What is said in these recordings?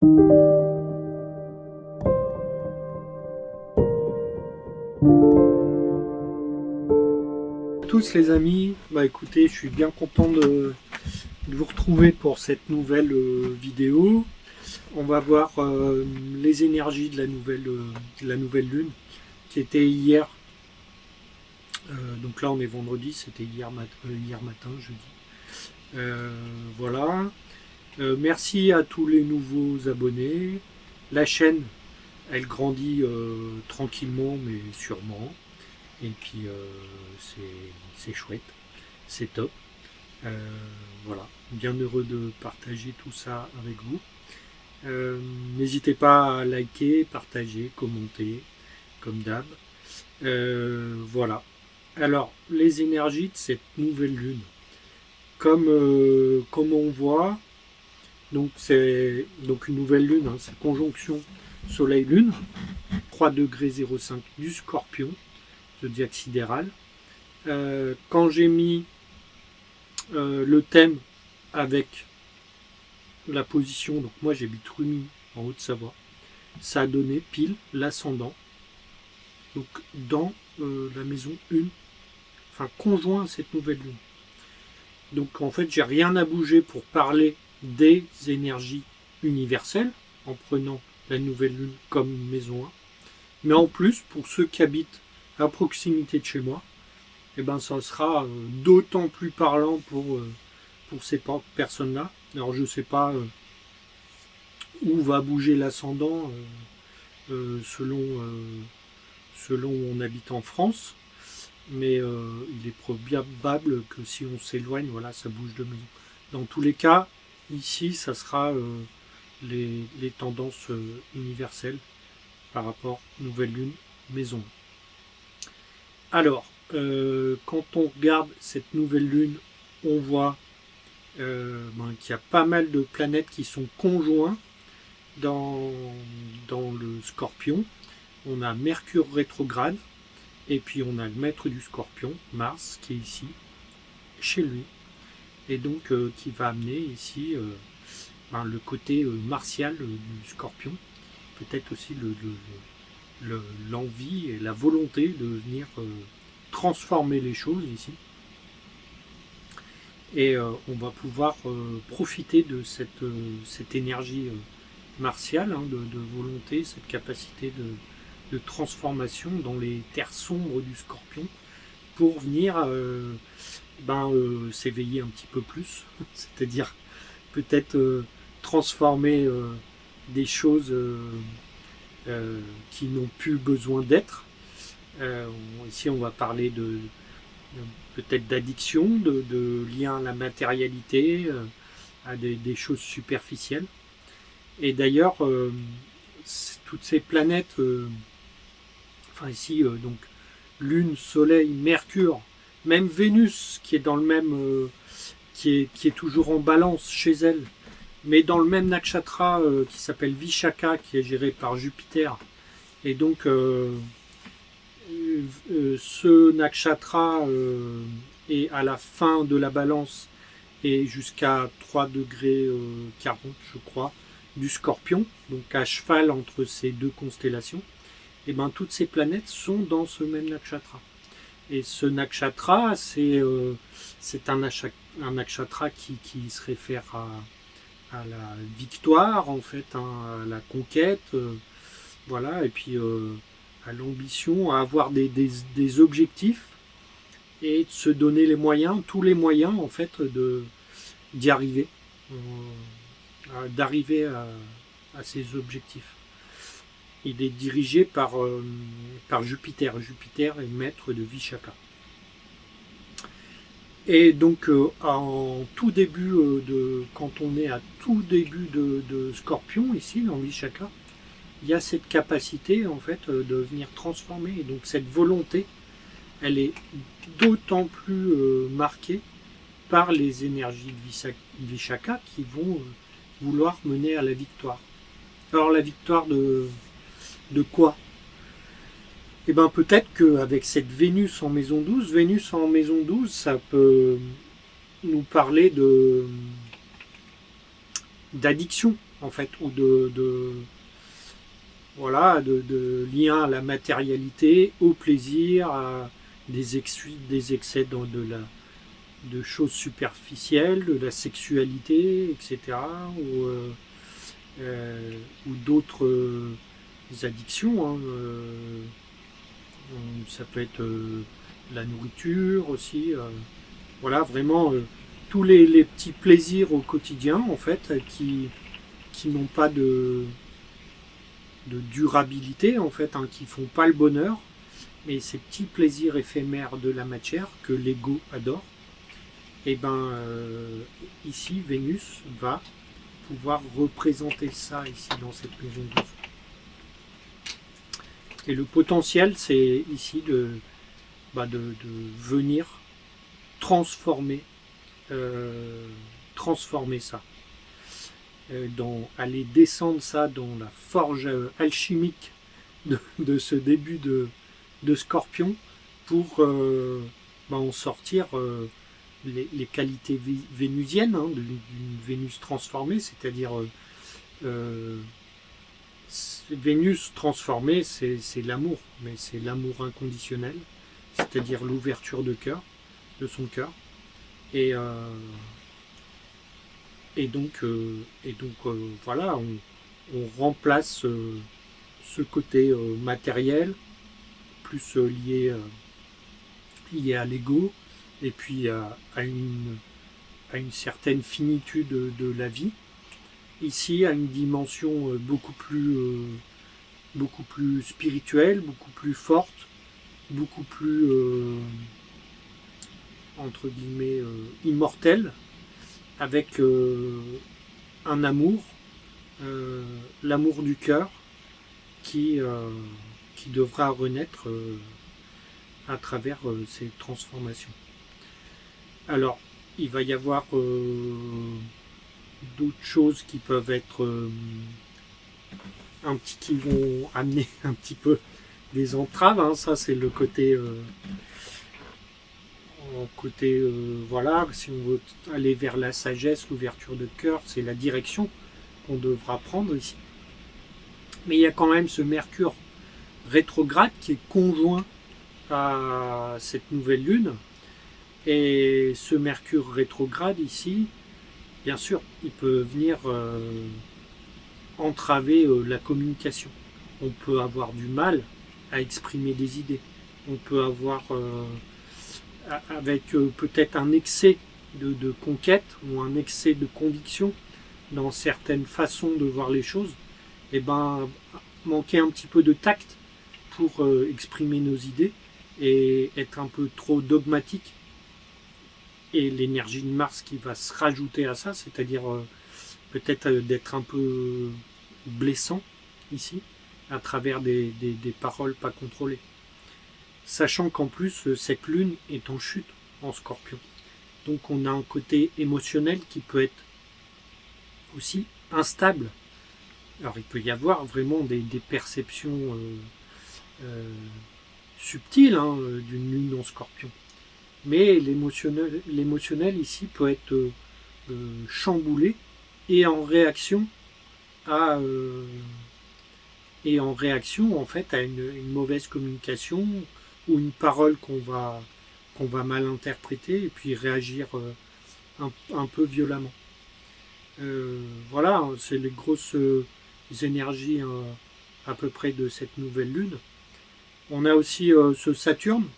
Tous les amis, écoutez, je suis bien content de vous retrouver pour cette nouvelle vidéo. On va voir les énergies de la nouvelle lune qui était hier. Donc là on est vendredi, c'était hier matin, jeudi. Voilà. Merci à tous les nouveaux abonnés. La chaîne, elle grandit tranquillement mais sûrement. Et puis c'est chouette, c'est top. Voilà, bien heureux de partager tout ça avec vous. N'hésitez pas à liker, partager, commenter, comme d'hab. Voilà. Alors, les énergies de cette nouvelle lune. Comme on voit, donc c'est donc une nouvelle lune, hein, c'est conjonction Soleil-Lune, 3 degrés 05 du Scorpion, zodiaque sidéral. Quand j'ai mis le thème avec la position, donc moi j'habite Rumi en Haute-Savoie, ça a donné pile l'ascendant, donc dans la maison 1, enfin conjoint à cette nouvelle lune. Donc en fait j'ai rien à bouger pour parler des énergies universelles en prenant la nouvelle lune comme maison 1, mais en plus pour ceux qui habitent à proximité de chez moi, et ben ça sera d'autant plus parlant pour ces personnes-là. Alors je ne sais pas où va bouger l'ascendant selon où on habite en France, mais il est probable que si on s'éloigne, voilà, ça bouge de maison. Dans tous les cas, ici, ça sera les tendances universelles par rapport nouvelle lune, maison. Alors, quand on regarde cette nouvelle lune, on voit qu'il y a pas mal de planètes qui sont conjoints dans le Scorpion. On a Mercure rétrograde, et puis on a le maître du Scorpion, Mars, qui est ici, chez lui, et donc qui va amener ici le côté martial du Scorpion, peut-être aussi l'envie et la volonté de venir transformer les choses ici. Et on va pouvoir profiter de cette énergie martiale, hein, de volonté, cette capacité de transformation dans les terres sombres du Scorpion pour venir s'éveiller un petit peu plus, c'est-à-dire peut-être transformer des choses qui n'ont plus besoin d'être. Ici on va parler peut-être d'addiction, de lien à la matérialité, à des choses superficielles. Et d'ailleurs, toutes ces planètes, ici, donc Lune, Soleil, Mercure, même Vénus, qui est dans le même, qui est toujours en balance chez elle, mais dans le même nakshatra qui s'appelle Vishaka, qui est géré par Jupiter. Et donc, ce nakshatra est à la fin de la balance et jusqu'à 3 degrés 40, je crois, du Scorpion, donc à cheval entre ces deux constellations. Et bien toutes ces planètes sont dans ce même nakshatra. Et ce nakshatra, c'est un nakshatra qui se réfère à la victoire, en fait, hein, à la conquête, voilà, et puis à l'ambition, à avoir des objectifs et de se donner les moyens, tous les moyens, en fait, d'y arriver, d'arriver à ces objectifs. Il est dirigé par Jupiter. Jupiter est maître de Vishaka. Et donc, en tout début quand on est à tout début de Scorpion, ici, dans Vishaka, il y a cette capacité, en fait, de venir transformer. Et donc, cette volonté, elle est d'autant plus marquée par les énergies de Vishaka qui vont vouloir mener à la victoire. Alors, la victoire de quoi? Et bien peut-être qu'avec cette Vénus en maison 12, ça peut nous parler d'addiction, en fait, ou voilà, de lien à la matérialité, au plaisir, à des excès de choses superficielles, de la sexualité, etc. Ou d'autres addictions. Hein, ça peut être la nourriture aussi. Voilà, vraiment tous les petits plaisirs au quotidien, en fait, qui n'ont pas de durabilité, en fait, hein, qui font pas le bonheur, mais ces petits plaisirs éphémères de la matière que l'ego adore. Et ben ici, Vénus va pouvoir représenter ça ici dans cette maison 12. Et le potentiel, c'est ici de venir transformer, transformer ça. Aller descendre ça dans la forge alchimique de ce début de Scorpion pour en sortir les qualités vénusiennes, hein, d'une Vénus transformée, c'est-à-dire Vénus transformée, c'est l'amour, mais c'est l'amour inconditionnel, c'est-à-dire l'ouverture de son cœur. Et donc voilà, on remplace ce côté matériel, plus lié à l'ego, et puis à une certaine finitude de la vie. Ici, à une dimension beaucoup plus spirituelle, beaucoup plus forte, beaucoup plus entre guillemets immortelle, avec un amour, l'amour du cœur, qui devra renaître à travers ces transformations. Alors, il va y avoir d'autres choses qui peuvent être qui vont amener un petit peu des entraves, hein. Ça c'est le côté voilà, si on veut aller vers la sagesse, l'ouverture de cœur, c'est la direction qu'on devra prendre ici. Mais il y a quand même ce Mercure rétrograde qui est conjoint à cette nouvelle lune. Et ce Mercure rétrograde ici, bien sûr, il peut venir entraver la communication. On peut avoir du mal à exprimer des idées. On peut avoir avec peut-être un excès de conquête ou un excès de conviction dans certaines façons de voir les choses, et manquer un petit peu de tact pour exprimer nos idées et être un peu trop dogmatique. Et l'énergie de Mars qui va se rajouter à ça, c'est-à-dire peut-être d'être un peu blessant ici, à travers des paroles pas contrôlées. Sachant qu'en plus, cette lune est en chute en Scorpion. Donc on a un côté émotionnel qui peut être aussi instable. Alors il peut y avoir vraiment des perceptions subtiles, hein, d'une lune en Scorpion. Mais l'émotionnel ici peut être chamboulé et en réaction en fait à une mauvaise communication ou une parole qu'on va mal interpréter et puis réagir un peu violemment. Voilà, c'est les grosses énergies à peu près de cette nouvelle lune. On a aussi ce Saturne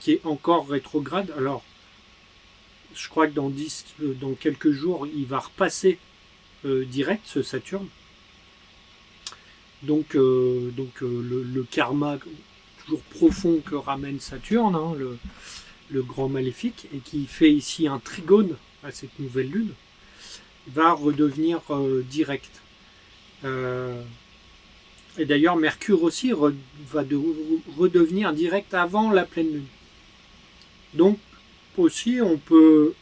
qui est encore rétrograde. Alors, je crois que dans quelques jours, il va repasser direct, ce Saturne. Donc le karma toujours profond que ramène Saturne, hein, le grand maléfique, et qui fait ici un trigone à cette nouvelle lune, va redevenir direct. Et d'ailleurs, Mercure aussi va redevenir direct avant la pleine lune. Donc aussi, on peut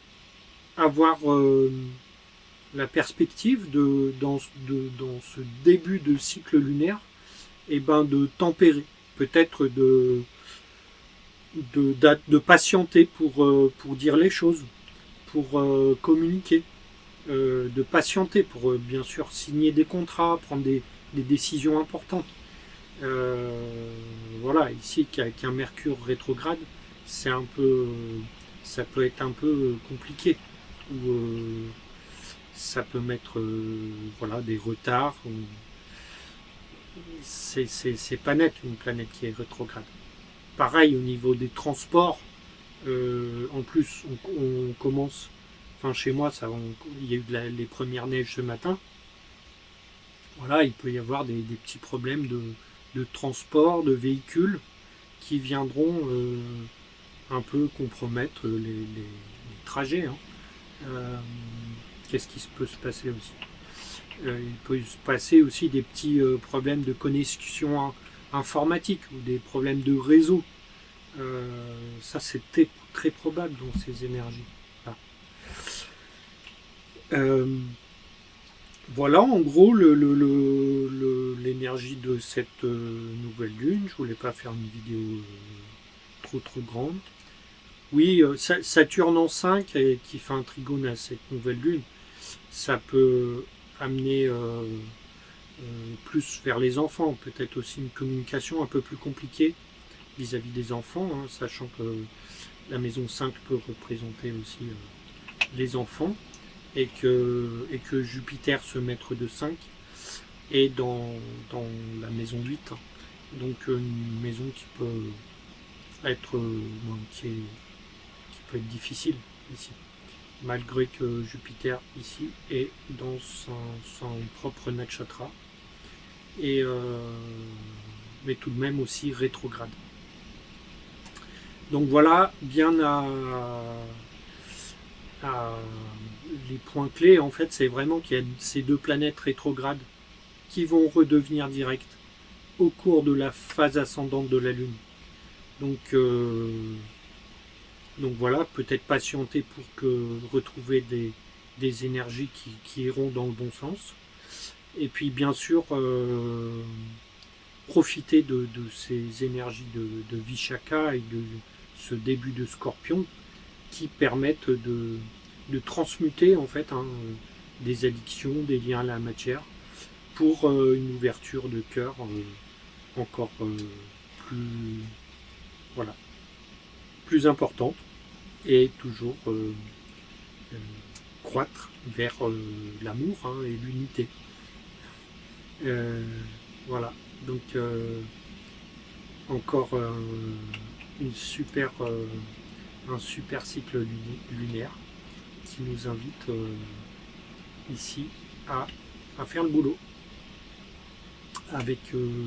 avoir la perspective dans ce début de cycle lunaire, de tempérer, peut-être de patienter pour dire les choses, pour communiquer, de patienter pour bien sûr signer des contrats, prendre des décisions importantes. Voilà, ici qu'un Mercure rétrograde, c'est un peu, ça peut être un peu compliqué, ou ça peut mettre voilà, des retards. C'est pas net une planète qui est rétrograde. Pareil au niveau des transports, en plus on commence, enfin chez moi il y a eu les premières neiges ce matin. Voilà, il peut y avoir des petits problèmes de transport, de véhicules qui viendront un peu compromettre les trajets. Hein. Qu'est-ce qui peut se passer aussi Il peut se passer aussi des petits problèmes de connexion informatique ou des problèmes de réseau. Ça, c'est très probable dans ces énergies. Voilà, en gros, l'énergie de cette nouvelle lune. Je voulais pas faire une vidéo trop grande. Oui, Saturne en 5 qui fait un trigone à cette nouvelle lune, ça peut amener plus vers les enfants, peut-être aussi une communication un peu plus compliquée vis-à-vis des enfants, hein, sachant que la maison 5 peut représenter aussi les enfants, et que Jupiter, ce maître de 5, est dans la maison 8. Hein. Donc une maison qui peut être, qui peut être difficile ici. Malgré que Jupiter ici est dans son propre nakshatra, et mais tout de même aussi rétrograde. Donc voilà, bien les points clés, en fait, c'est vraiment qu'il y a ces deux planètes rétrogrades qui vont redevenir directes au cours de la phase ascendante de la Lune. Donc voilà, peut-être patienter pour retrouver des énergies qui iront dans le bon sens. Et puis bien sûr, profiter de ces énergies de Vishaka et de ce début de Scorpion qui permettent de transmuter en fait des addictions, des liens à la matière pour une ouverture de cœur encore plus, voilà, plus importante et toujours croître vers l'amour et l'unité. Voilà, donc encore un super cycle lunaire qui nous invite ici à faire le boulot avec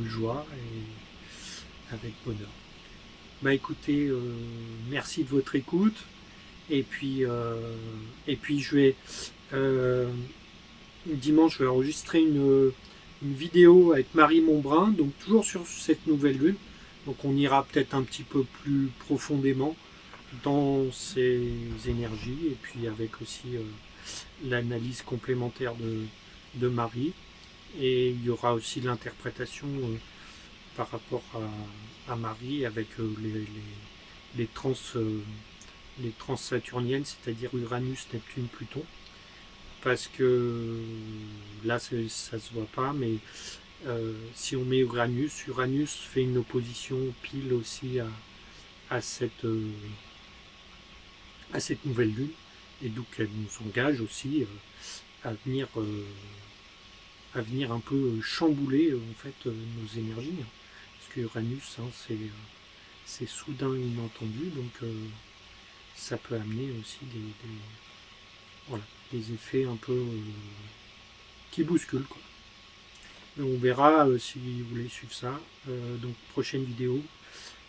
joie et avec bonheur. Bah écoutez, merci de votre écoute, et puis je vais dimanche je vais enregistrer une vidéo avec Marie Montbrun, donc toujours sur cette nouvelle lune. Donc on ira peut-être un petit peu plus profondément dans ces énergies, et puis avec aussi l'analyse complémentaire de Marie. Et il y aura aussi l'interprétation par rapport à Marie avec les trans saturniennes, c'est-à-dire Uranus, Neptune, Pluton. Parce que là, ça se voit pas, mais si on met Uranus fait une opposition pile aussi à cette nouvelle lune, et donc elle nous engage aussi à venir un peu chambouler en fait nos énergies, parce que Uranus c'est soudain inattendu, donc ça peut amener aussi des effets un peu qui bousculent, quoi. On verra si vous voulez suivre ça. Donc prochaine vidéo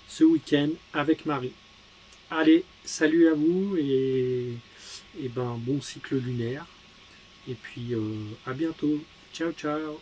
ce week-end avec Marie. Allez, salut à vous, et ben bon cycle lunaire, et puis à bientôt. Ciao ciao.